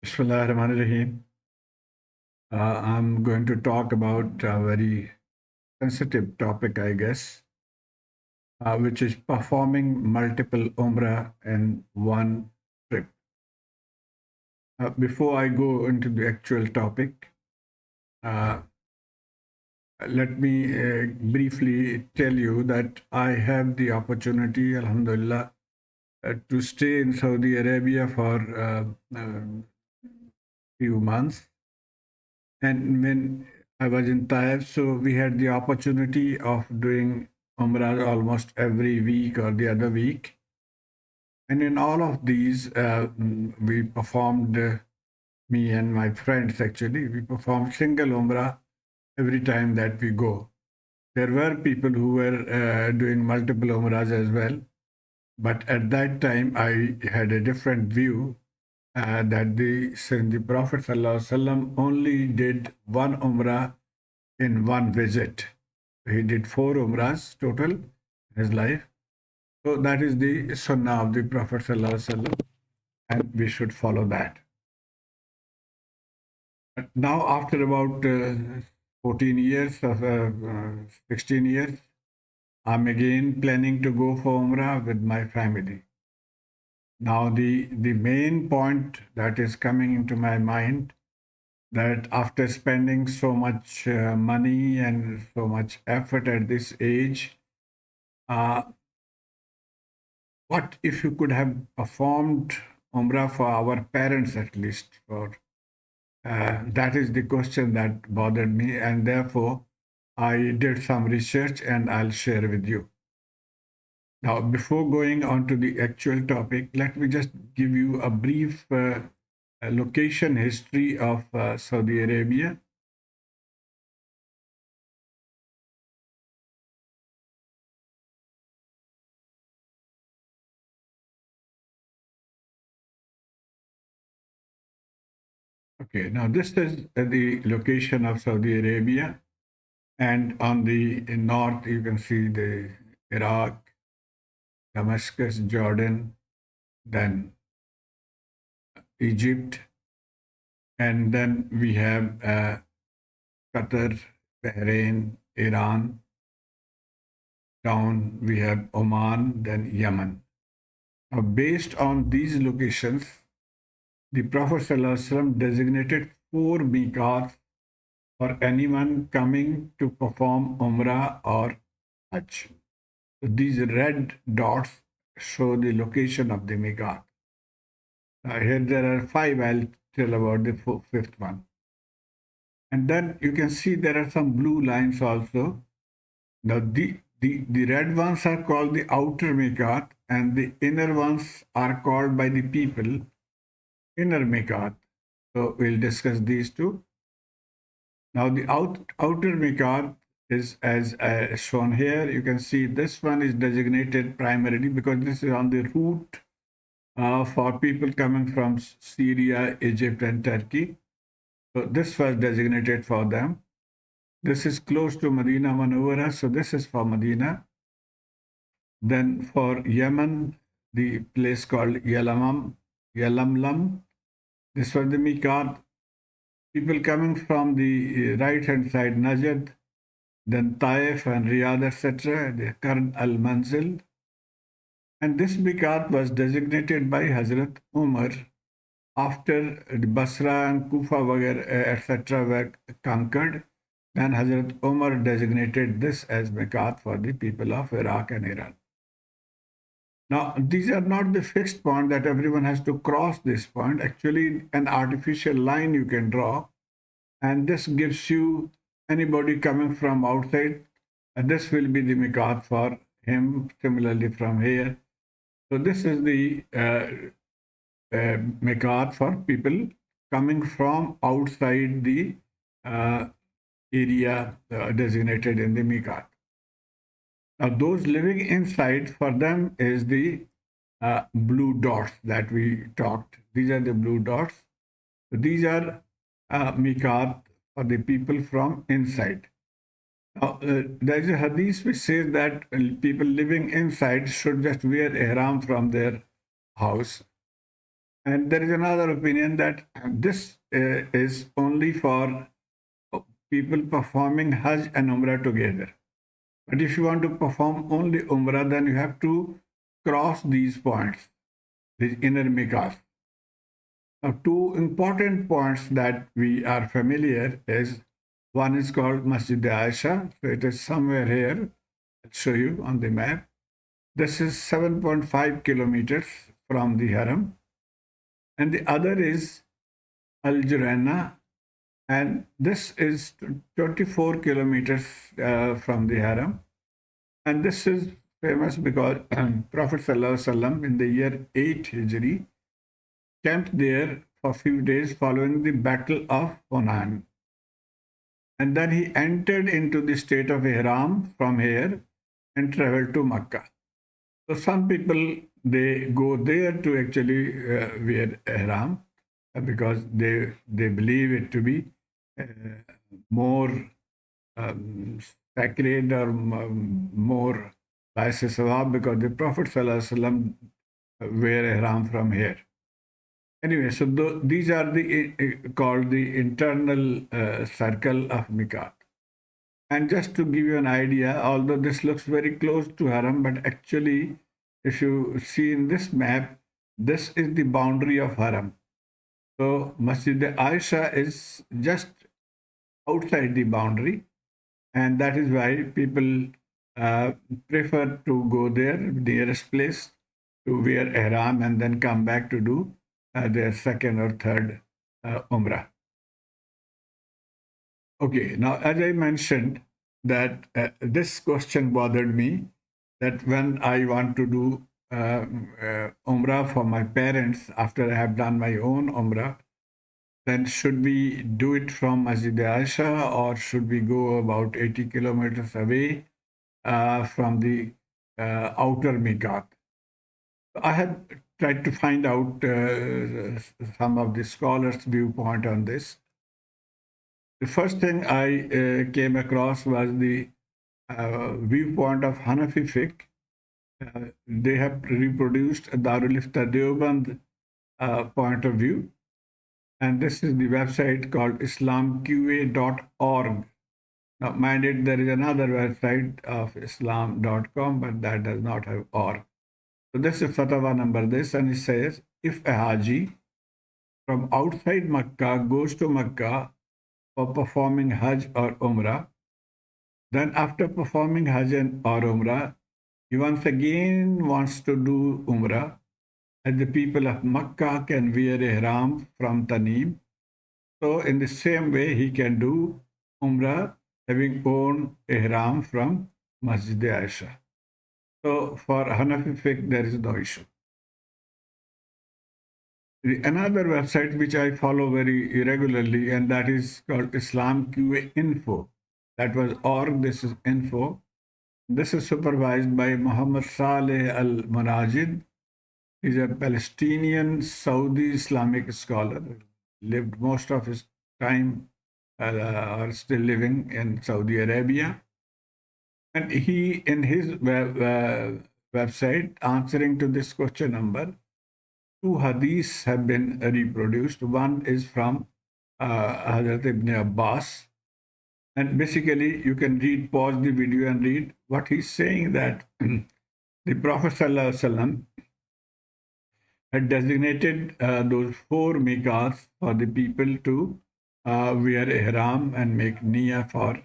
Bismillahirrahmanirrahim. I'm going to talk about a very sensitive topic, I guess, which is performing multiple Umrah in one trip. Before I go into the actual topic, uh, let me briefly tell you that I have the opportunity, Alhamdulillah, to stay in Saudi Arabia for few months. And when I was in Taif, so we had the opportunity of doing Umrah almost every week or the other week. And in all of these, we performed, me and my friends actually, we performed single Umrah every time that we go. There were people who were doing multiple Umrahs as well. But at that time, I had a different view since the Prophet ﷺ only did one Umrah in one visit. He did 4 Umrahs total in his life. So that is the Sunnah of the Prophet ﷺ, and we should follow that. But now, after about 14 years, 16 years, I'm again planning to go for Umrah with my family. Now, the main point that is coming into my mind, that after spending so much money and so much effort at this age, uh, what if you could have performed Umrah for our parents at least? That is the question that bothered me, and therefore I did some research and I'll share with you. Now, before going on to the actual topic, let me just give you a brief location history of Saudi Arabia. Okay, now this is the location of Saudi Arabia, and on the north you can see the Iraq, Damascus, Jordan, then Egypt, and then we have Qatar, Bahrain, Iran. Down we have Oman, then Yemen. Now, based on these locations, the Prophet ﷺ designated 4 miqats for anyone coming to perform Umrah or Hajj. So these red dots show the location of the miqat. Here there are 5. I'll tell about the fifth one. And then you can see there are some blue lines also. Now the red ones are called the outer miqat, and the inner ones are called by the people inner miqat. So we'll discuss these two. Now the outer miqat is as shown here. You can see this one is designated primarily because this is on the route for people coming from Syria, Egypt, and Turkey. So this was designated for them. This is close to Medina Munawwara, so this is for Medina. Then for Yemen, the place called Yalamlam, this was the miqat. People coming from the right-hand side, Najd, then Taif and Riyadh, etc., the Karn al-Manzil. And this miqat was designated by Hazrat Umar after the Basra and Kufa, etc., were conquered. Then Hazrat Umar designated this as miqat for the people of Iraq and Iran. Now, these are not the fixed point that everyone has to cross this point. Actually, an artificial line you can draw, and this gives you anybody coming from outside, and this will be the miqat for him, similarly from here. So this is the miqat for people coming from outside the area designated in the miqat. Now, those living inside, for them is the blue dots that we talked. These are the blue dots. So these are miqat for the people from inside. Now, there is a hadith which says that people living inside should just wear ihram from their house. And there is another opinion that this is only for people performing Hajj and Umrah together. But if you want to perform only Umrah, then you have to cross these points, these inner miqats. Now, two important points that we are familiar is one is called Masjide Aayesha. So it is somewhere here. I'll show you on the map. This is 7.5 kilometers from the Haram. And the other is Al Jurana, and this is 24 kilometers from the Haram. And this is famous because Prophet ﷺ in the year 8 Hijri camped there for a few days following the Battle of Hunain. And then he entered into the state of Ihram from here and traveled to Makkah. So some people, they go there to actually wear Ihram because they believe it to be more sacred or more Baise Sawab, because the Prophet ﷺ wear Ihram from here. Anyway, so these are called the internal circle of Miqat. And just to give you an idea, although this looks very close to Haram, but actually, if you see in this map, this is the boundary of Haram. So Masjide Aayesha is just outside the boundary, and that is why people prefer to go there, nearest place, to wear Ihram and then come back to do their second or third Umrah. Okay, now as I mentioned that this question bothered me, that when I want to do Umrah for my parents after I have done my own Umrah, then should we do it from Masjid Aayesha or should we go about 80 kilometers away from the outer Miqat? I have tried to find out some of the scholars' viewpoint on this. The first thing I came across was the viewpoint of Hanafi fiqh. They have reproduced Darul Ifta Deoband point of view. And this is the website called islamqa.org. Now, mind it, there is another website of islam.com, but that does not have org. So this is fatwa number this, and it says, if a Haji from outside Makkah goes to Makkah for performing Hajj or Umrah, then after performing Hajj or Umrah, he once again wants to do Umrah, and the people of Makkah can wear Ihram from Tanim. So in the same way, he can do Umrah having own Ihram from Masjid Aayesha. So for Hanafi fiqh, there is no issue. Another website which I follow very irregularly, and that is called Islam QA Info. That was org, this is info. This is supervised by Muhammad Saleh Al-Munajid. He's a Palestinian Saudi Islamic scholar, lived most of his time or still living in Saudi Arabia. And he, in his website, answering to this question number, 2 hadiths have been reproduced. One is from Hazrat Ibn Abbas. And basically, you can pause the video and read what he's saying, that the Prophet ﷺ had designated those 4 miqats for the people to wear ihram and make niyyah for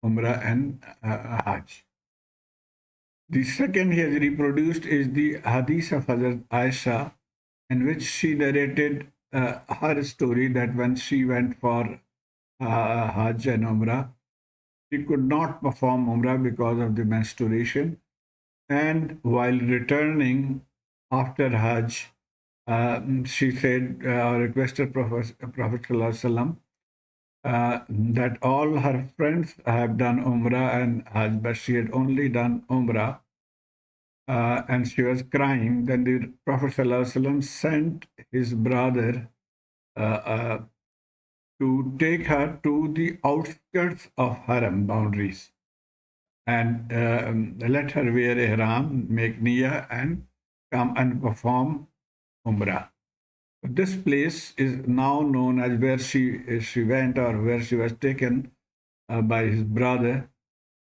Umrah and Hajj. The second he has reproduced is the hadith of Hazrat Aayesha, in which she narrated her story that when she went for Hajj and Umrah, she could not perform Umrah because of the menstruation. And while returning after Hajj, she said or requested Prophet ﷺ that all her friends have done Umrah and Hajj, but she had only done Umrah, and she was crying. Then the Prophet ﷺ sent his brother to take her to the outskirts of Haram boundaries and let her wear ihram, make niyyah, and come and perform Umrah. This place is now known as where she went, or where she was taken by his brother,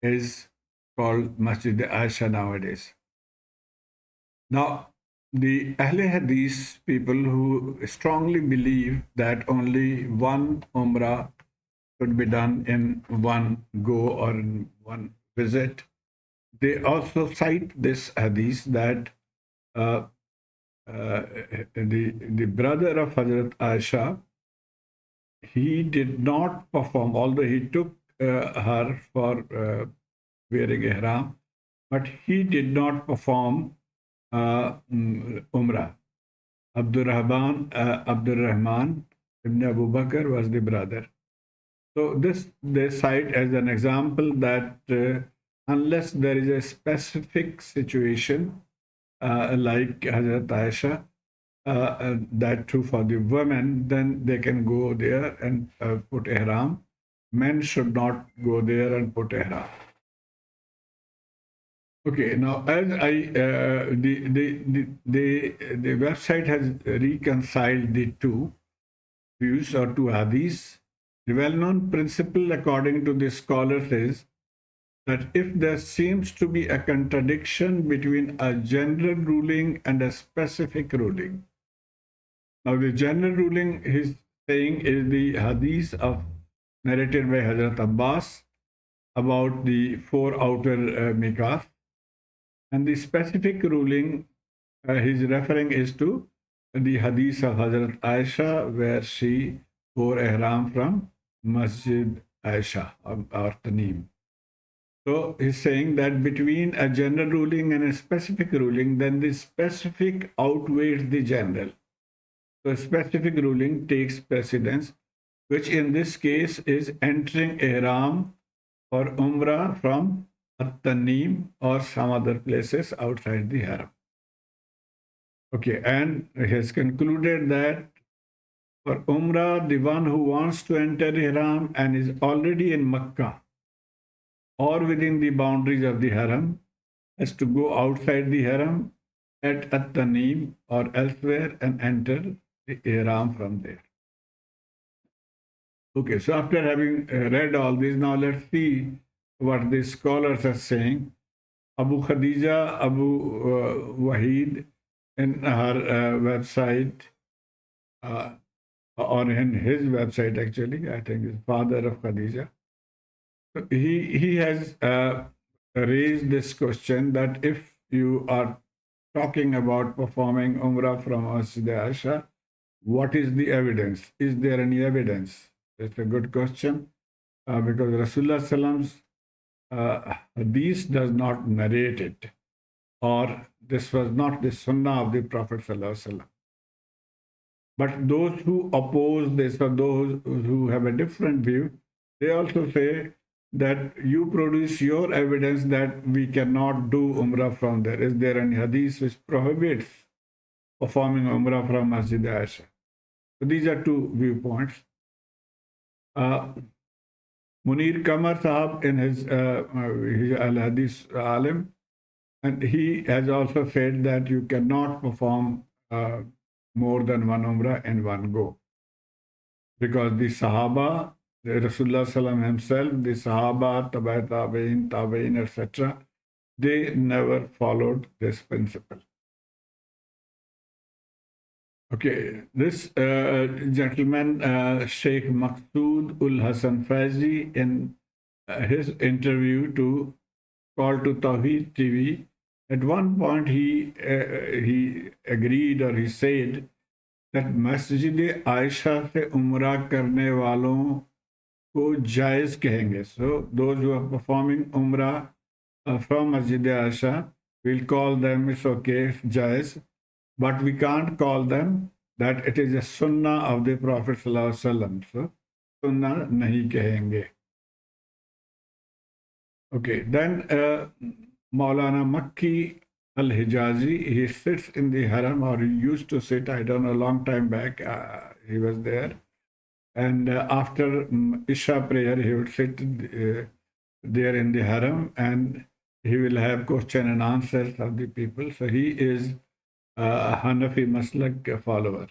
is called Masjide Aayesha nowadays. Now, the Ahle Hadith people who strongly believe that only one Umrah could be done in one go or in one visit, they also cite this hadith that uh, the brother of Hazrat Aisha, he did not perform, although he took her for wearing ihram, but he did not perform Umrah. Abdurrahman ibn Abu Bakr was the brother. So this they cite as an example that unless there is a specific situation like Hazrat Aisha, that true for the women, then they can go there and put ihram. Men should not go there and put ihram. Okay, now as the website has reconciled the two views or two hadiths. The well-known principle according to the scholars is that if there seems to be a contradiction between a general ruling and a specific ruling. Now the general ruling he's saying is the hadith narrated by Hazrat Abbas about the four outer miqat. And the specific ruling he's referring is to the hadith of Hazrat Aisha, where she wore ihram from Masjide Aayesha or Tanim. So he's saying that between a general ruling and a specific ruling, then the specific outweighs the general. So specific ruling takes precedence, which in this case is entering ihram or Umrah from At-Tanim or some other places outside the haram. Okay, and he has concluded that for Umrah, the one who wants to enter ihram and is already in Makkah or within the boundaries of the haram has to go outside the haram at At-Tanim or elsewhere and enter the ihram from there. Okay, so after having read all this, now let's see what the scholars are saying. Abu Khadija, Abu Wahid, in her website, or in his website actually, I think is father of Khadija. So he has raised this question that if you are talking about performing Umrah from Masjide Aayesha, what is the evidence? Is there any evidence? It's a good question because Rasulullah Sallam's hadith does not narrate it, or this was not the sunnah of the Prophet ﷺ. But those who oppose this, or those who have a different view, they also say that you produce your evidence that we cannot do Umrah from there. Is there any hadith which prohibits performing Umrah from Masjid Aayesha? So these are two viewpoints. Munir Kamar Sahab in his Al-Hadith Alim, and he has also said that you cannot perform more than one Umrah in one go. Because the Sahaba, the Rasulullah Sallam himself, the Sahaba, Tabain, etc., they never followed this principle. Okay, this gentleman, Sheikh Maqsood ul Hassan Faizi, in his interview to Call to Tawheed TV, at one point he agreed, or he said that Masjide Aayesha se Umrah karne walon ko jaiz kahenge. So those who are performing Umrah from Masjide Aayesha, we'll call them, it's okay, jaiz. But we can't call them that it is a sunnah of the Prophet ﷺ. So, sunnah nahi kahenge. Okay, then Maulana Makki al-Hijazi, he sits in the haram, or he used to sit, I don't know, a long time back, he was there. And after Isha prayer, he would sit there in the haram, and he will have question and answers of the people. So he is Hanafi Maslak follower.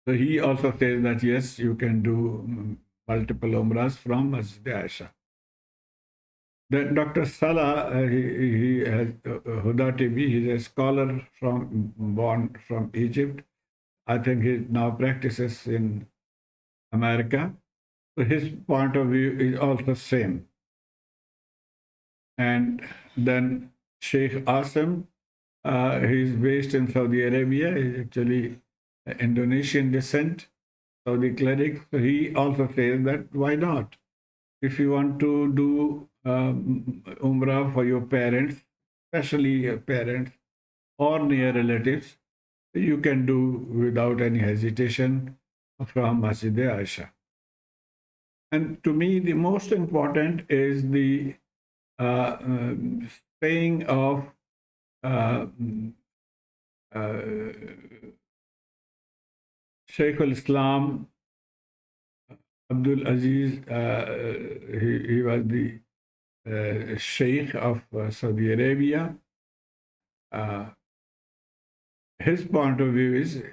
So he also says that yes, you can do multiple Umrahs from Masjide Aayesha. Then Dr. Salah, he has Huda TV. He's a scholar born from Egypt. I think he now practices in America. So his point of view is also same. And then Sheikh Asim, he's based in Saudi Arabia. He's actually Indonesian descent, Saudi cleric. So he also says that why not? If you want to do Umrah for your parents, especially your parents or near relatives, you can do without any hesitation from Masjide Aayesha. And to me, the most important is the saying of Shaykh al-Islam Abdul Aziz, he was the Sheikh of Saudi Arabia. His point of view is,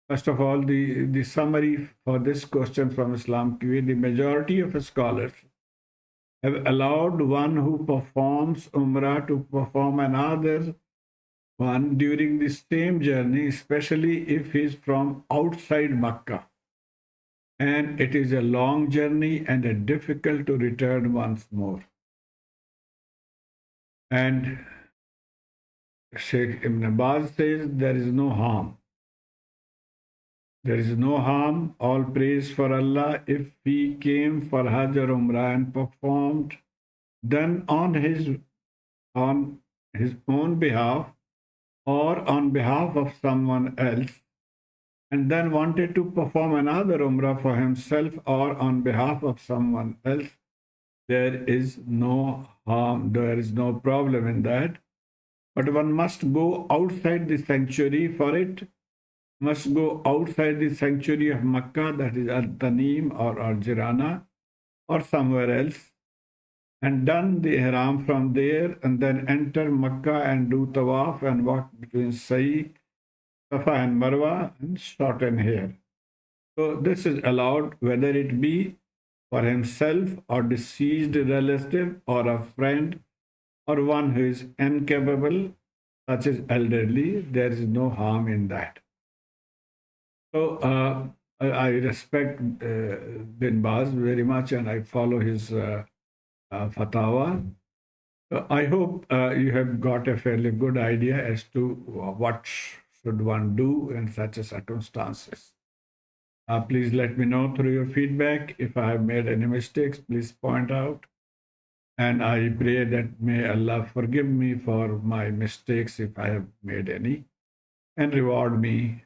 first of all, the summary for this question from Islam TV, the majority of scholars have allowed one who performs Umrah to perform another one during the same journey, especially if he's from outside Makkah. And it is a long journey and a difficult to return once more. And Sheikh Ibn Abbas says there is no harm. There is no harm, all praise for Allah, if he came for Hajj or Umrah and performed then on his own behalf or on behalf of someone else, and then wanted to perform another Umrah for himself or on behalf of someone else, there is no harm, there is no problem in that. But one must go outside the sanctuary for it, must go outside the sanctuary of Makkah, that is Al-Tanim or Al-Jirana or somewhere else, and done the ihram from there, and then enter Makkah and do tawaf and walk between Sa'i, Safa and Marwa and shorten hair. So this is allowed whether it be for himself or deceased relative or a friend or one who is incapable, such as elderly. There is no harm in that. So I respect Bin Baz very much and I follow his fatwa. So I hope you have got a fairly good idea as to what should one do in such a circumstances. Please let me know through your feedback. If I have made any mistakes, please point out. And I pray that may Allah forgive me for my mistakes if I have made any, and reward me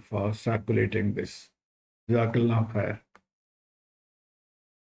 for circulating this. Jazakallah khair.